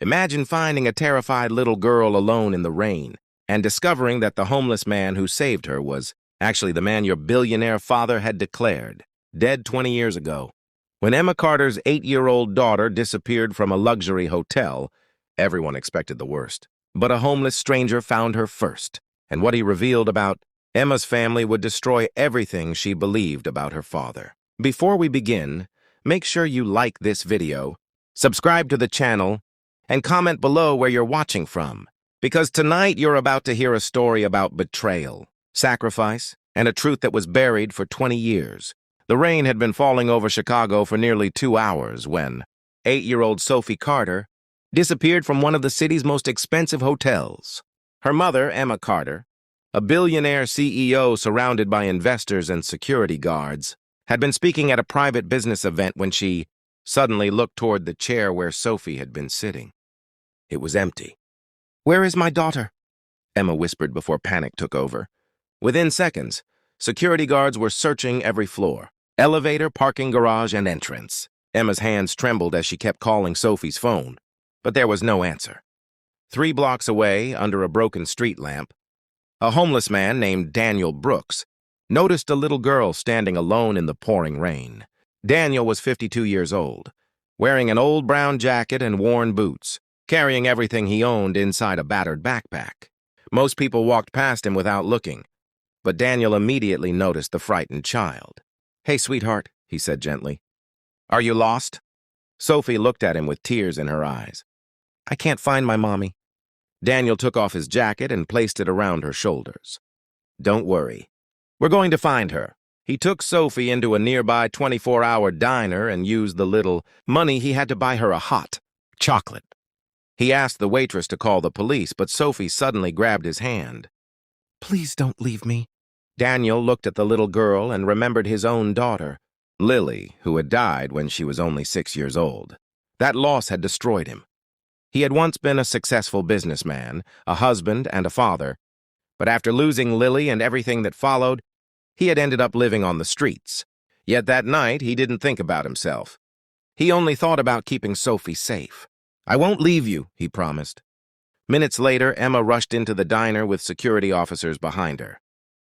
Imagine finding a terrified little girl alone in the rain and discovering that the homeless man who saved her was actually the man your billionaire father had declared dead 20 years ago. When Emma Carter's 8-year-old daughter disappeared from a luxury hotel, everyone expected the worst. But a homeless stranger found her first, and what he revealed about Emma's family would destroy everything she believed about her father. Before we begin, make sure you like this video, subscribe to the channel, and comment below where you're watching from, because tonight you're about to hear a story about betrayal, sacrifice, and a truth that was buried for 20 years. The rain had been falling over Chicago for nearly 2 hours when 8-year-old Sophie Carter disappeared from one of the city's most expensive hotels. Her mother, Emma Carter, a billionaire CEO surrounded by investors and security guards, had been speaking at a private business event when she suddenly looked toward the chair where Sophie had been sitting. It was empty. "Where is my daughter?" Emma whispered before panic took over. Within seconds, security guards were searching every floor: elevator, parking garage, and entrance. Emma's hands trembled as she kept calling Sophie's phone, but there was no answer. 3 blocks away, under a broken street lamp, a homeless man named Daniel Brooks noticed a little girl standing alone in the pouring rain. Daniel was 52 years old, wearing an old brown jacket and worn boots, carrying everything he owned inside a battered backpack. Most people walked past him without looking, but Daniel immediately noticed the frightened child. "Hey, sweetheart," he said gently. "Are you lost?" Sophie looked at him with tears in her eyes. "I can't find my mommy." Daniel took off his jacket and placed it around her shoulders. "Don't worry. We're going to find her." He took Sophie into a nearby 24-hour diner and used the little money he had to buy her a hot chocolate. He asked the waitress to call the police, but Sophie suddenly grabbed his hand. "Please don't leave me." Daniel looked at the little girl and remembered his own daughter, Lily, who had died when she was only 6 years old. That loss had destroyed him. He had once been a successful businessman, a husband, and a father, but after losing Lily and everything that followed, he had ended up living on the streets. Yet that night, he didn't think about himself. He only thought about keeping Sophie safe. "I won't leave you," he promised. Minutes later, Emma rushed into the diner with security officers behind her.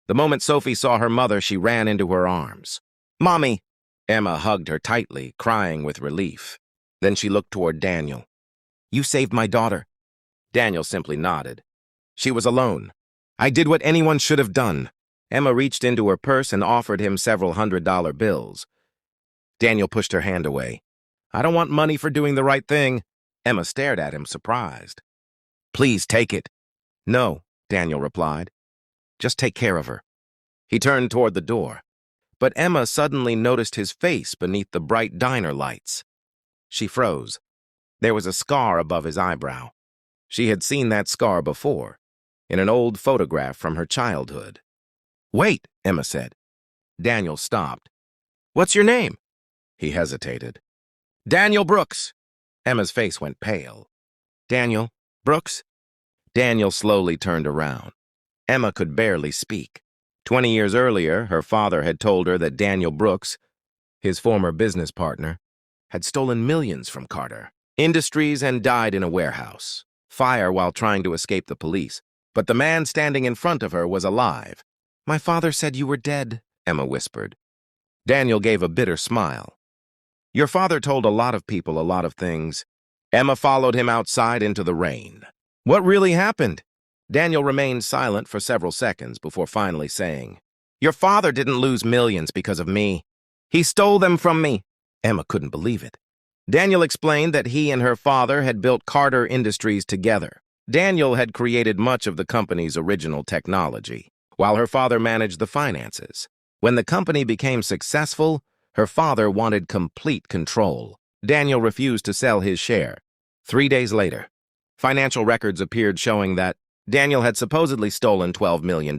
The moment Sophie saw her mother, she ran into her arms. "Mommy!" Emma hugged her tightly, crying with relief. Then she looked toward Daniel. "You saved my daughter." Daniel simply nodded. She was alone. "I did what anyone should have done." Emma reached into her purse and offered him several $100 bills. Daniel pushed her hand away. "I don't want money for doing the right thing." Emma stared at him, surprised. "Please take it." "No," Daniel replied. "Just take care of her." He turned toward the door, but Emma suddenly noticed his face beneath the bright diner lights. She froze. There was a scar above his eyebrow. She had seen that scar before, in an old photograph from her childhood. "Wait," Emma said. Daniel stopped. "What's your name?" He hesitated. "Daniel Brooks." Emma's face went pale. "Daniel Brooks?" Daniel slowly turned around. Emma could barely speak. 20 years earlier, her father had told her that Daniel Brooks, his former business partner, had stolen millions from Carter Industries and died in a warehouse fire while trying to escape the police. But the man standing in front of her was alive. "My father said you were dead," Emma whispered. Daniel gave a bitter smile. "Your father told a lot of people a lot of things." Emma followed him outside into the rain. "What really happened?" Daniel remained silent for several seconds before finally saying, "Your father didn't lose millions because of me. He stole them from me." Emma couldn't believe it. Daniel explained that he and her father had built Carter Industries together. Daniel had created much of the company's original technology, while her father managed the finances. When the company became successful, her father wanted complete control. Daniel refused to sell his share. 3 days later, financial records appeared showing that Daniel had supposedly stolen $12 million.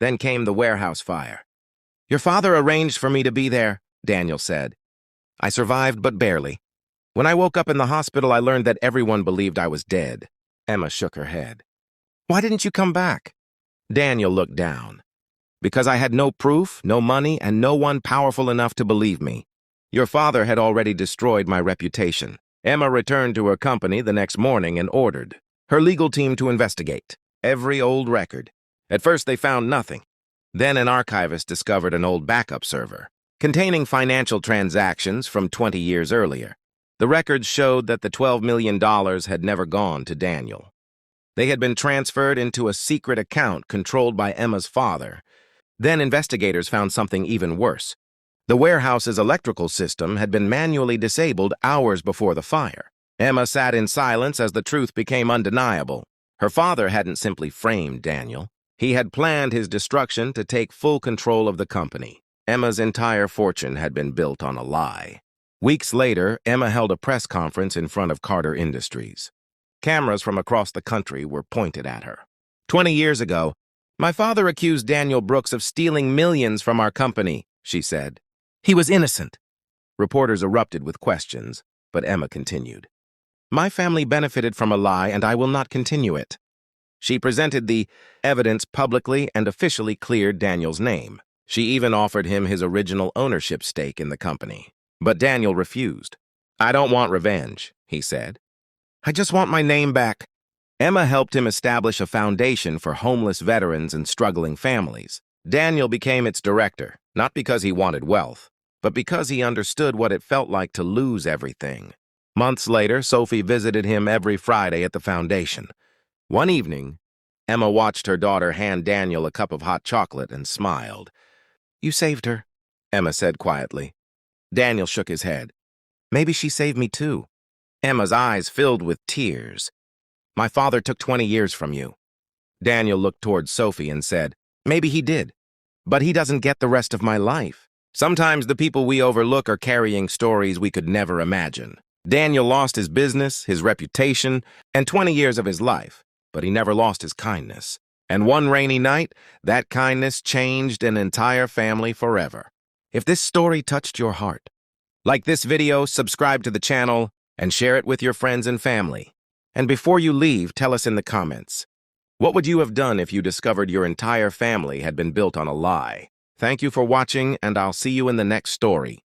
Then came the warehouse fire. "Your father arranged for me to be there," Daniel said. "I survived, but barely. When I woke up in the hospital, I learned that everyone believed I was dead." Emma shook her head. "Why didn't you come back?" Daniel looked down. "Because I had no proof, no money, and no one powerful enough to believe me. Your father had already destroyed my reputation." Emma returned to her company the next morning and ordered her legal team to investigate every old record. At first, they found nothing. Then an archivist discovered an old backup server containing financial transactions from 20 years earlier. The records showed that the $12 million had never gone to Daniel. They had been transferred into a secret account controlled by Emma's father. Then investigators found something even worse. The warehouse's electrical system had been manually disabled hours before the fire. Emma sat in silence as the truth became undeniable. Her father hadn't simply framed Daniel. He had planned his destruction to take full control of the company. Emma's entire fortune had been built on a lie. Weeks later, Emma held a press conference in front of Carter Industries. Cameras from across the country were pointed at her. 20 years ago, my father accused Daniel Brooks of stealing millions from our company, she said. He was innocent. Reporters erupted with questions, but Emma continued. My family benefited from a lie, and I will not continue it. She presented the evidence publicly and officially cleared Daniel's name. She even offered him his original ownership stake in the company. But Daniel refused. I don't want revenge, he said. I just want my name back. Emma helped him establish a foundation for homeless veterans and struggling families. Daniel became its director, not because he wanted wealth, but because he understood what it felt like to lose everything. Months later, Sophie visited him every Friday at the foundation. One evening, Emma watched her daughter hand Daniel a cup of hot chocolate and smiled. You saved her, Emma said quietly. Daniel shook his head. Maybe she saved me too. Emma's eyes filled with tears. My father took 20 years from you. Daniel looked towards Sophie and said, maybe he did, but he doesn't get the rest of my life. Sometimes the people we overlook are carrying stories we could never imagine. Daniel lost his business, his reputation, and 20 years of his life, but he never lost his kindness. And one rainy night, that kindness changed an entire family forever. If this story touched your heart, like this video, subscribe to the channel, and share it with your friends and family. And before you leave, tell us in the comments, what would you have done if you discovered your entire family had been built on a lie? Thank you for watching, and I'll see you in the next story.